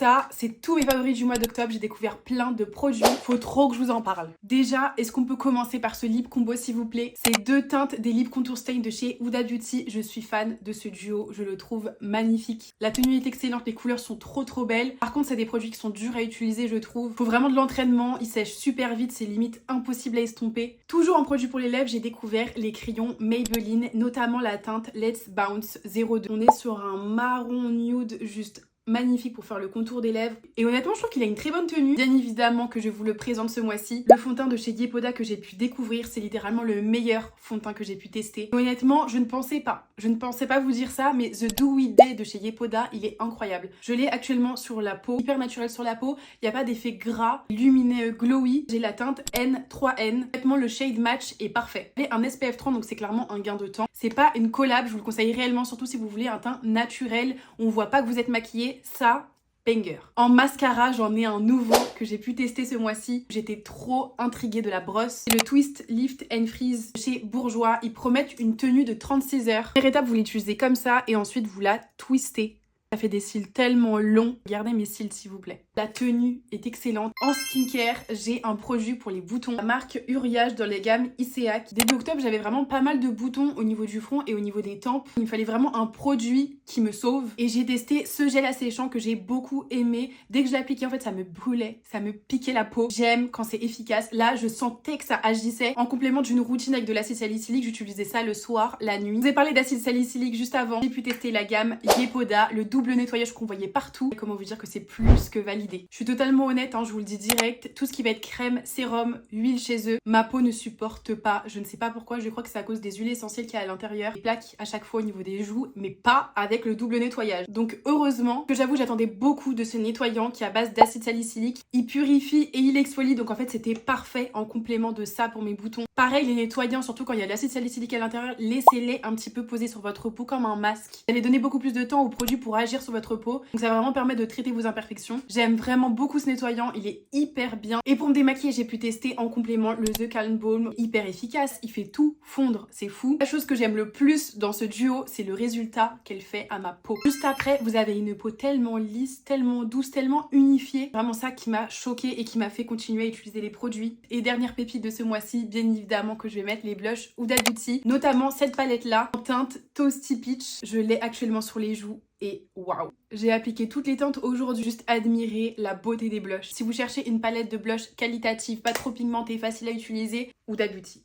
ça, c'est tous mes favoris du mois d'octobre. J'ai découvert plein de produits. Faut trop que je vous en parle. Déjà, est-ce qu'on peut commencer par ce lip combo s'il vous plaît? C'est deux teintes des lip contour stain de chez Huda Beauty. Je suis fan de ce duo. Je le trouve magnifique. La tenue est excellente. Les couleurs sont trop belles. Par contre, c'est des produits qui sont durs à utiliser, je trouve. Faut vraiment de l'entraînement. Ils sèchent super vite. C'est limite impossible à estomper. Toujours en produit pour les lèvres, j'ai découvert les crayons Maybelline, notamment la teinte Let's Bounce 02. On est sur un marron nude juste magnifique pour faire le contour des lèvres. Et honnêtement, je trouve qu'il a une très bonne tenue. Bien évidemment que je vous le présente ce mois-ci. Le fond de teint de chez Yepoda que j'ai pu découvrir, c'est littéralement le meilleur fond de teint que j'ai pu tester. Et honnêtement, je ne pensais pas vous dire ça, mais The Dewy Day de chez Yepoda, il est incroyable. Je l'ai actuellement sur la peau, hyper naturel sur la peau. Il n'y a pas d'effet gras, lumineux, glowy. J'ai la teinte N3N. Honnêtement, le shade match est parfait. J'ai un SPF 30, donc c'est clairement un gain de temps. C'est pas une collab, je vous le conseille réellement, surtout si vous voulez un teint naturel. On voit pas que vous êtes maquillé. Ça, banger. En mascara, j'en ai un nouveau que j'ai pu tester ce mois-ci. J'étais trop intriguée de la brosse. C'est le Twist Lift and Freeze chez Bourjois. Ils promettent une tenue de 36 heures. Première étape, vous l'utilisez comme ça et ensuite vous la twistez. Ça fait des cils tellement longs. Regardez mes cils s'il vous plaît. La tenue est excellente. En skincare, j'ai un produit pour les boutons. La marque Uriage dans les gammes Iseak. Début octobre, j'avais vraiment pas mal de boutons au niveau du front et au niveau des tempes. Il me fallait vraiment un produit qui me sauve. Et j'ai testé ce gel asséchant que j'ai beaucoup aimé. Dès que je l'appliquais, en fait, ça me brûlait. Ça me piquait la peau. J'aime quand c'est efficace. Là, je sentais que ça agissait. En complément d'une routine avec de l'acide salicylique, j'utilisais ça le soir, la nuit. Je vous ai parlé d'acide salicylique juste avant. J'ai pu tester la gamme Yepoda, le double nettoyage qu'on voyait partout. Et comment vous dire que c'est plus que validé. Je suis totalement honnête, je vous le dis direct, tout ce qui va être crème, sérum, huile chez eux, ma peau ne supporte pas. Je ne sais pas pourquoi, je crois que c'est à cause des huiles essentielles qu'il y a à l'intérieur. Des plaques à chaque fois au niveau des joues, mais pas avec le double nettoyage. Donc heureusement, que j'avoue, j'attendais beaucoup de ce nettoyant qui est à base d'acide salicylique. Il purifie et il exfolie, donc en fait c'était parfait en complément de ça pour mes boutons. Pareil, les nettoyants, surtout quand il y a de l'acide salicylique à l'intérieur, laissez-les un petit peu poser sur votre peau comme un masque. Vous allez donner beaucoup plus de temps au produit pour agir sur votre peau, donc ça va vraiment permettre de traiter vos imperfections. J'aime vraiment beaucoup ce nettoyant, il est hyper bien. Et pour me démaquiller, j'ai pu tester en complément le The Calm Balm, hyper efficace, il fait tout fondre, c'est fou. La chose que j'aime le plus dans ce duo, c'est le résultat qu'elle fait à ma peau. Juste après, vous avez une peau tellement lisse, tellement douce, tellement unifiée. Vraiment ça qui m'a choquée et qui m'a fait continuer à utiliser les produits. Et dernière pépite de ce mois-ci, bien évidemment que je vais mettre les blushs Huda Beauty, notamment cette palette là en teinte Toasty Peach. Je l'ai actuellement sur les joues. Et waouh! J'ai appliqué toutes les teintes aujourd'hui, juste admirer la beauté des blushs. Si vous cherchez une palette de blush qualitative, pas trop pigmentée, facile à utiliser, Huda Beauty.